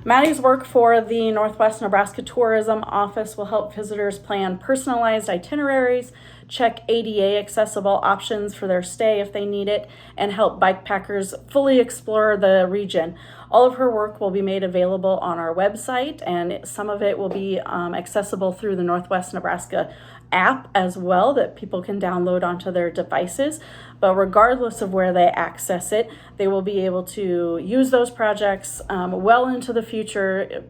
Maddie's work for the Northwest Nebraska Tourism Office will help visitors plan personalized itineraries, check ADA accessible options for their stay if they need it, and help bikepackers fully explore the region. All of her work will be made available on our website, and some of it will be accessible through the Northwest Nebraska app as well that people can download onto their devices. But regardless of where they access it, they will be able to use those projects well into the future.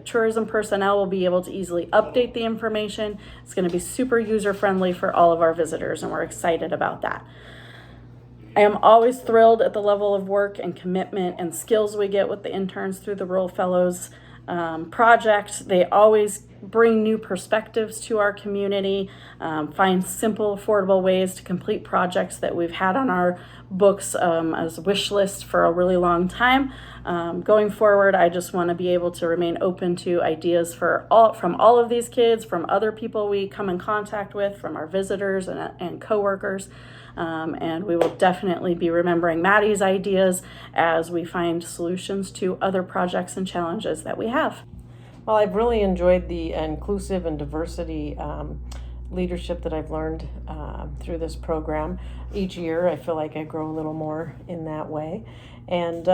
Tourism personnel will be able to easily update the information. It's going to be super user friendly for all of our visitors, and we're excited about that. I am always thrilled at the level of work and commitment and skills we get with the interns through the Rural Fellows project. They always bring new perspectives to our community, find simple, affordable ways to complete projects that we've had on our books as wish list for a really long time. Going forward, I just want to be able to remain open to ideas from all of these kids, from other people we come in contact with, from our visitors and coworkers. And we will definitely be remembering Maddie's ideas as we find solutions to other projects and challenges that we have. Well, I've really enjoyed the inclusive and diversity leadership that I've learned through this program. Each year, I feel like I grow a little more in that way. And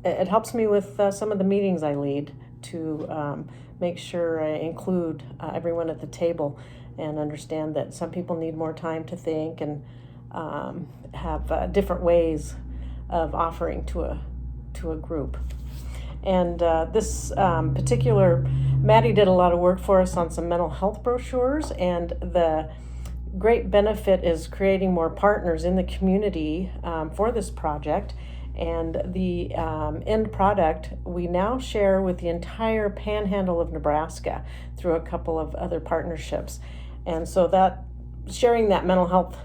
it helps me with some of the meetings I lead to make sure I include everyone at the table and understand that some people need more time to think and have different ways of offering to a group. And this particular, Maddie did a lot of work for us on some mental health brochures, and the great benefit is creating more partners in the community for this project. And the end product we now share with the entire panhandle of Nebraska through a couple of other partnerships. And so that sharing that mental health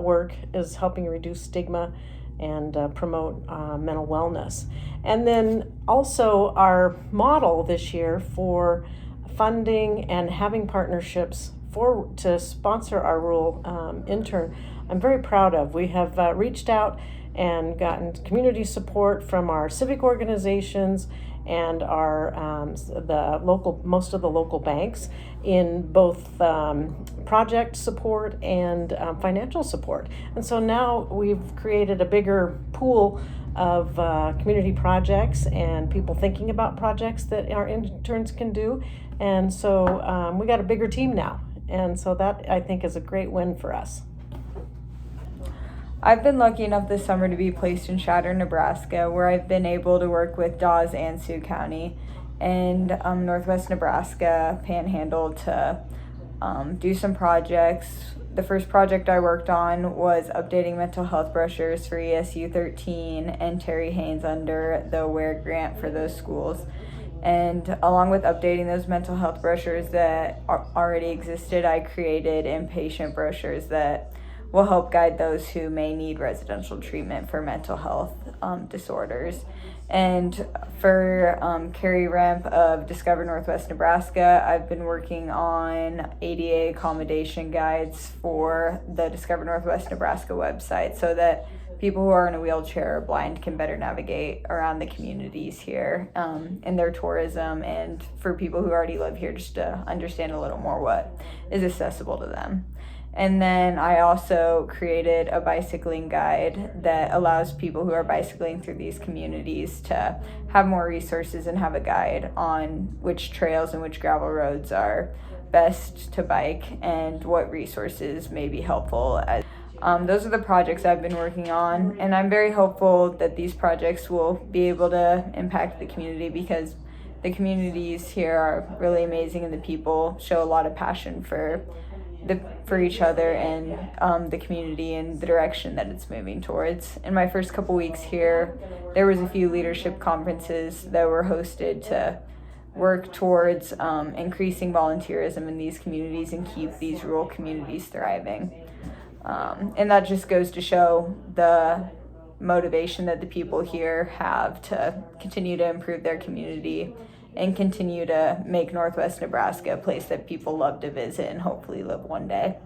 work is helping reduce stigma and promote mental wellness. And then also our model this year for funding and having partnerships to sponsor our rural intern, I'm very proud of. We have reached out and gotten community support from our civic organizations and our most of the local banks in both project support and financial support. And so now we've created a bigger pool of community projects and people thinking about projects that our interns can do. And so we got a bigger team now. And so that, I think, is a great win for us. I've been lucky enough this summer to be placed in Shatter, Nebraska, where I've been able to work with Dawes and Sioux County and Northwest Nebraska Panhandle to do some projects. The first project I worked on was updating mental health brochures for ESU 13 and Terry Haynes under the AWARE grant for those schools. And along with updating those mental health brochures that already existed, I created inpatient brochures that will help guide those who may need residential treatment for mental health disorders. And for Carrie Remp of Discover Northwest Nebraska, I've been working on ADA accommodation guides for the Discover Northwest Nebraska website so that people who are in a wheelchair or blind can better navigate around the communities here in their tourism, and for people who already live here just to understand a little more what is accessible to them. And then I also created a bicycling guide that allows people who are bicycling through these communities to have more resources and have a guide on which trails and which gravel roads are best to bike and what resources may be helpful. Those are the projects I've been working on, and I'm very hopeful that these projects will be able to impact the community because the communities here are really amazing and the people show a lot of passion for each other and the community and the direction that it's moving towards. In my first couple weeks here, there was a few leadership conferences that were hosted to work towards increasing volunteerism in these communities and keep these rural communities thriving. And that just goes to show the motivation that the people here have to continue to improve their community and continue to make Northwest Nebraska a place that people love to visit and hopefully live one day.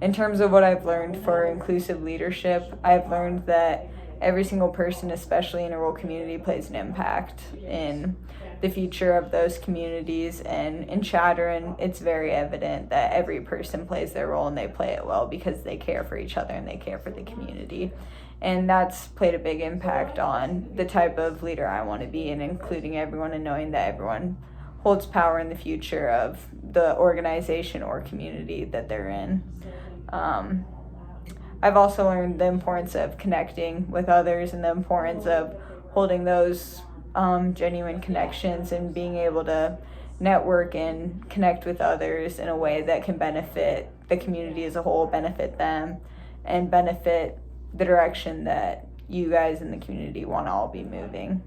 In terms of what I've learned for inclusive leadership, I've learned that every single person, especially in a rural community, plays an impact in the future of those communities. And in Chadron, it's very evident that every person plays their role and they play it well because they care for each other and they care for the community. And that's played a big impact on the type of leader I want to be, and including everyone and knowing that everyone holds power in the future of the organization or community that they're in. I've also learned the importance of connecting with others and the importance of holding those genuine connections and being able to network and connect with others in a way that can benefit the community as a whole, benefit them, and benefit the direction that you guys in the community want to all be moving.